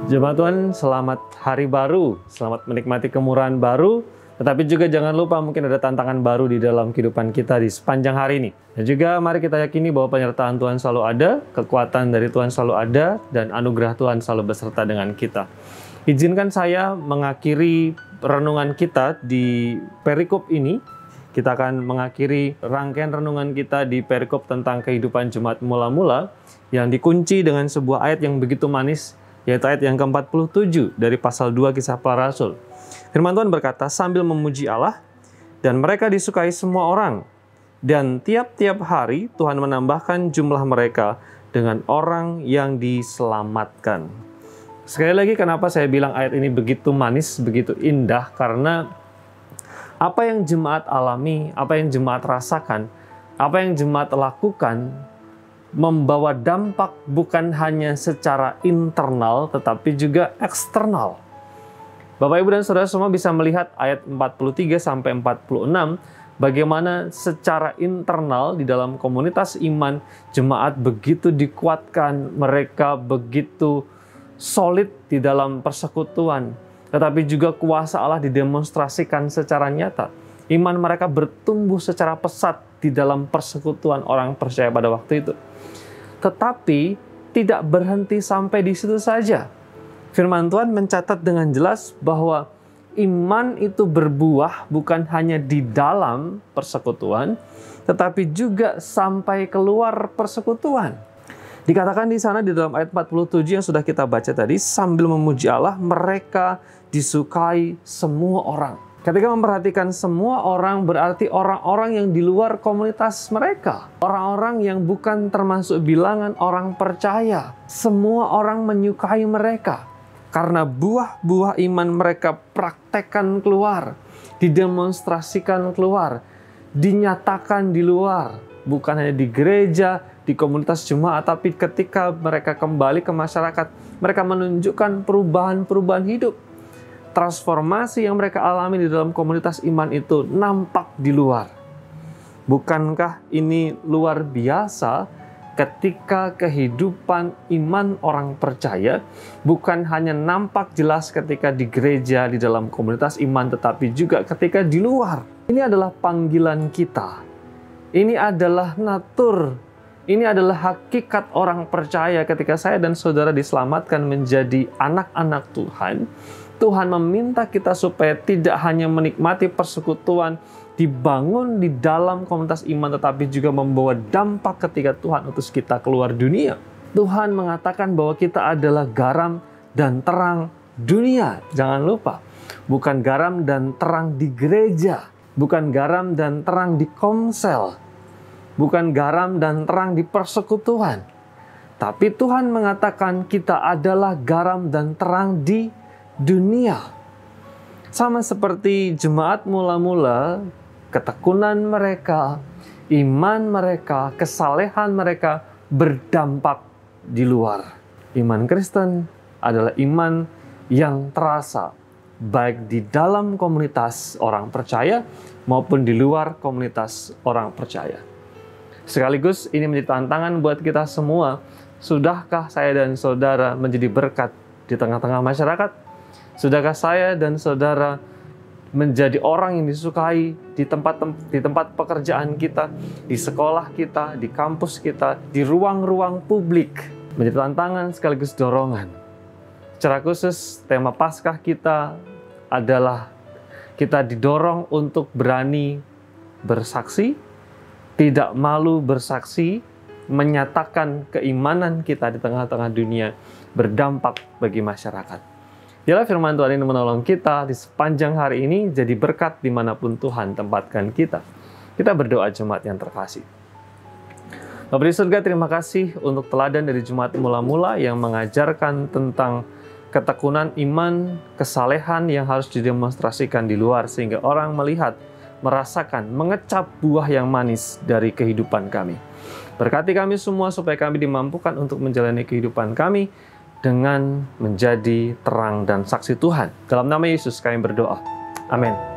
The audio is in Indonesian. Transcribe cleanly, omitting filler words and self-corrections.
Jemaat Tuhan, selamat hari baru, selamat menikmati kemurahan baru, tetapi juga jangan lupa mungkin ada tantangan baru di dalam kehidupan kita di sepanjang hari ini. Dan juga mari kita yakini bahwa penyertaan Tuhan selalu ada, kekuatan dari Tuhan selalu ada, dan anugerah Tuhan selalu beserta dengan kita. Izinkan saya mengakhiri renungan kita di perikop ini. Kita akan mengakhiri rangkaian renungan kita di perikop tentang kehidupan jemaat mula-mula yang dikunci dengan sebuah ayat yang begitu manis, yaitu ayat yang ke-47 dari pasal 2 Kisah Para Rasul. Firman Tuhan berkata, sambil memuji Allah, dan mereka disukai semua orang, dan tiap-tiap hari Tuhan menambahkan jumlah mereka dengan orang yang diselamatkan. Sekali lagi, kenapa saya bilang ayat ini begitu manis, begitu indah, karena apa yang jemaat alami, apa yang jemaat rasakan, apa yang jemaat lakukan, membawa dampak bukan hanya secara internal, tetapi juga eksternal. Bapak, Ibu, dan Saudara semua bisa melihat ayat 43-46, bagaimana secara internal di dalam komunitas iman, jemaat begitu dikuatkan, mereka begitu solid di dalam persekutuan, tetapi juga kuasa Allah didemonstrasikan secara nyata. Iman mereka bertumbuh secara pesat di dalam persekutuan orang percaya pada waktu itu. Tetapi tidak berhenti sampai di situ saja. Firman Tuhan mencatat dengan jelas bahwa iman itu berbuah bukan hanya di dalam persekutuan, tetapi juga sampai keluar persekutuan. Dikatakan di sana di dalam ayat 47 yang sudah kita baca tadi, sambil memuji Allah, mereka disukai semua orang. Ketika memperhatikan semua orang, berarti orang-orang yang di luar komunitas mereka. Orang-orang yang bukan termasuk bilangan orang percaya. Semua orang menyukai mereka. Karena buah-buah iman mereka praktekkan keluar. Didemonstrasikan keluar. Dinyatakan di luar. Bukan hanya di gereja, di komunitas jemaat, tapi ketika mereka kembali ke masyarakat, mereka menunjukkan perubahan-perubahan hidup. Transformasi yang mereka alami di dalam komunitas iman itu nampak di luar. Bukankah ini luar biasa ketika kehidupan iman orang percaya bukan hanya nampak jelas ketika di gereja, di dalam komunitas iman, tetapi juga ketika di luar. Ini adalah panggilan kita. Ini adalah natur. Ini adalah hakikat orang percaya ketika saya dan saudara diselamatkan menjadi anak-anak Tuhan. Tuhan meminta kita supaya tidak hanya menikmati persekutuan, dibangun di dalam komunitas iman, tetapi juga membawa dampak ketika Tuhan utus kita keluar dunia. Tuhan mengatakan bahwa kita adalah garam dan terang dunia. Jangan lupa, bukan garam dan terang di gereja, bukan garam dan terang di komsel, bukan garam dan terang di persekutuan. Tapi Tuhan mengatakan kita adalah garam dan terang di dunia. Sama seperti jemaat mula-mula, ketekunan mereka, iman mereka, kesalehan mereka berdampak di luar. Iman Kristen adalah iman yang terasa baik di dalam komunitas orang percaya maupun di luar komunitas orang percaya. Sekaligus ini menjadi tantangan buat kita semua. Sudahkah saya dan saudara menjadi berkat di tengah-tengah masyarakat? Sudahkah saya dan saudara menjadi orang yang disukai di tempat pekerjaan kita, di sekolah kita, di kampus kita, di ruang-ruang publik? Menjadi tantangan sekaligus dorongan. Secara khusus, tema Paskah kita adalah kita didorong untuk berani bersaksi, tidak malu bersaksi, menyatakan keimanan kita di tengah-tengah dunia, berdampak bagi masyarakat. Biarlah firman Tuhan ini menolong kita di sepanjang hari ini jadi berkat dimanapun Tuhan tempatkan kita. Kita berdoa jemaat yang terkasih. Bapa di surga, terima kasih untuk teladan dari jemaat mula-mula yang mengajarkan tentang ketekunan iman, kesalehan yang harus didemonstrasikan di luar sehingga orang melihat, merasakan, mengecap buah yang manis dari kehidupan kami. Berkati kami semua supaya kami dimampukan untuk menjalani kehidupan kami dengan menjadi terang dan saksi Tuhan. Dalam nama Yesus kami berdoa. Amin.